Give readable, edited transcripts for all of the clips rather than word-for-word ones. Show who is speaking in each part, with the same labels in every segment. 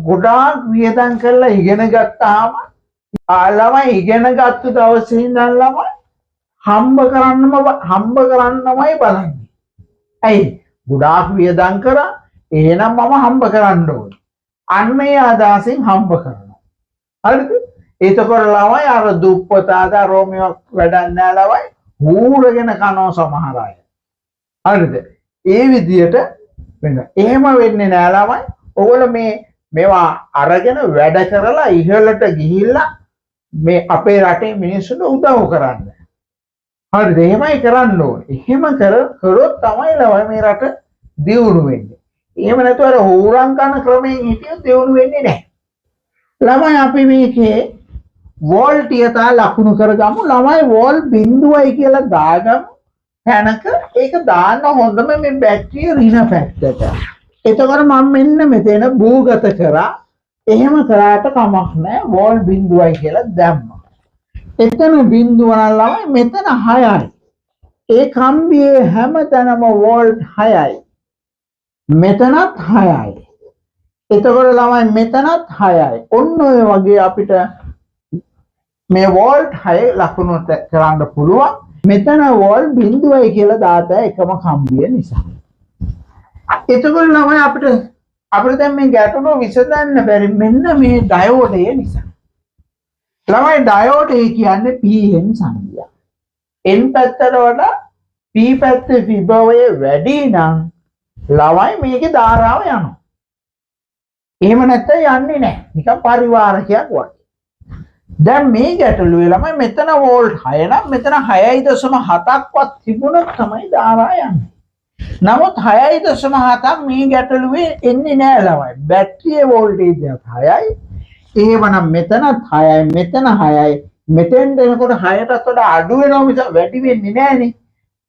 Speaker 1: ගොඩාක් වියදම් කරලා ඉගෙන ගත්තාම ළමයි ඉගෙන ගත්ත දවසේ ඉඳන් ළමයි හම්බ කරන්නමයි බලන්නේ. ඇයි? ගොඩාක් වියදම් කරා එහෙනම් මම හම්බ කරන්න ඕනේ. අන්න ඒ අදහසින් හම්බ කරනවා. හරිද? එතකොට ළමයි අර දුප්පතාද රෝමියක් වැඩක් නැහැ ළමයි හූරගෙන කනවා සමහර අය. හරිද? ඒ විදියට වෙනවා. එහෙම වෙන්නේ නැහැ ළමයි. ඔයගොල්ලෝ මේවා අරගෙන වැඩ කරලා ඉහළට ගිහිල්ලා මේ අපේ රටේ මිනිස්සුන්ට උදව් කරන්න. හරිද? එහෙමයි කරන්න ඕනේ. එහෙම කරොත් තමයි ළමයි මේ රට දියුණු වෙන්නේ. එහෙම නැතුව අර හොරම් කරන ක්‍රමයෙන් හිටියොත් දියුණු වෙන්නේ නැහැ. ළමයි අපි මේකේ වෝල්ටියතා ලකුණු කරගමු. ළමයි වෝල් 0යි කියලා දාගමු. තැනක ඒක දාන්න හොඳම මේ බැටරිය ඍණ පැත්තට. එතකොට මම මෙන්න මෙතන භූගත කරා. එහෙම කරාට කමක් නැහැ. වෝල් 0යි කියලා දැම්මා. එතන 0 නම් ළමයි මෙතන 6යි. ඒ කම්බියේ හැමතැනම වෝල්ට් 6යි. මෙතනත් 6යි. එතකොට ළමයි මෙතනත් 6යි. ඔන්න ඔය වගේ අපිට මේ වෝල්ට් 6 ලකුණු කරන්න පුළුවන්. මෙතන වෝල්ට් 0යි කියලා දාත එකම කම්බිය නිසා. එතකොට ළමයි අපිට දැන් මේ ගැටලුව විසඳන්න බැරි මෙන්න මේ ඩයෝඩය නිසා. ළමයි ඩයෝඩය කියන්නේ PN සංඛ්‍යා. N පැත්තට වඩා P පැත්තේ විභවය වැඩි නම් ළමයි මේකේ ධාරාව යනවා. එහෙම නැත්නම් යන්නේ නැහැ. නිකන් පරිවාරකයක් වගේ. දැන් මේ ගැටලුවේ ළමයි මෙතන වෝල්ට් 6 නම් මෙතන 6.7ක්වත් තිබුණොත් තමයි ධාරාව යන්නේ. නමුත් 6.7ක් මේ ගැටලුවේ එන්නේ නැහැ ළමයි. බැටරියේ වෝල්ටේජ් එක 6යි. එහෙමනම් මෙතනත් 6යි මෙතන 6යි. මෙතෙන්ට එනකොට 6ටත් වඩා අඩු වෙනවා මිස වැඩි වෙන්නේ නැහනේ.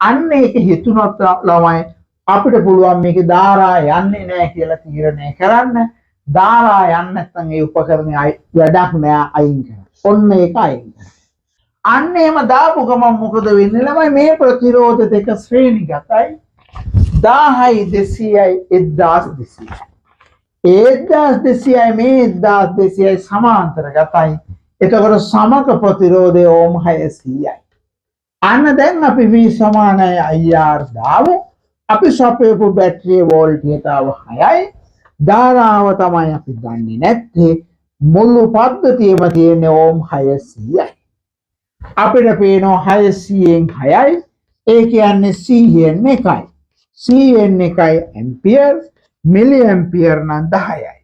Speaker 1: අන්න ඒක හිතුනොත් ළමයි අපිට පුළුවන් මේකේ ධාරා යන්නේ නැහැ කියලා තීරණය කරන්න. ධාරා යන්නේ නැත්නම් ඒ උපකරණේ වැඩක් නෑ අයින් කරන්න. ඔන්න ඒක අයින් කරන්න. අන්න එහෙම දාපු ගමන් මොකද වෙන්නේ ළමයි මේ ප්‍රතිරෝධ දෙක ශ්‍රේණිගතයි. 1000යි 200යි 1200යි. 1200යි මේ 1200යි සමාන්තරගතයි. එතකොට සමක ප්‍රතිරෝධය ඕම් 600යි. අන්න දැන් අපි V සමානයි IR දාමු. අපි සපයපු බැටරියේ වෝල්ටේජතාව 6යි. ධාරාව තමයි අපි දන්නේ නැත්තේ. මුළු පද්ධතියම තියෙන්නේ ඕම් 600යි. අපිට පේනවා 600න් 6යි. ඒ කියන්නේ CN එකයි. CN එකයි ඇම්පියර් මිලි ඇම්පියර් නම් 10යි.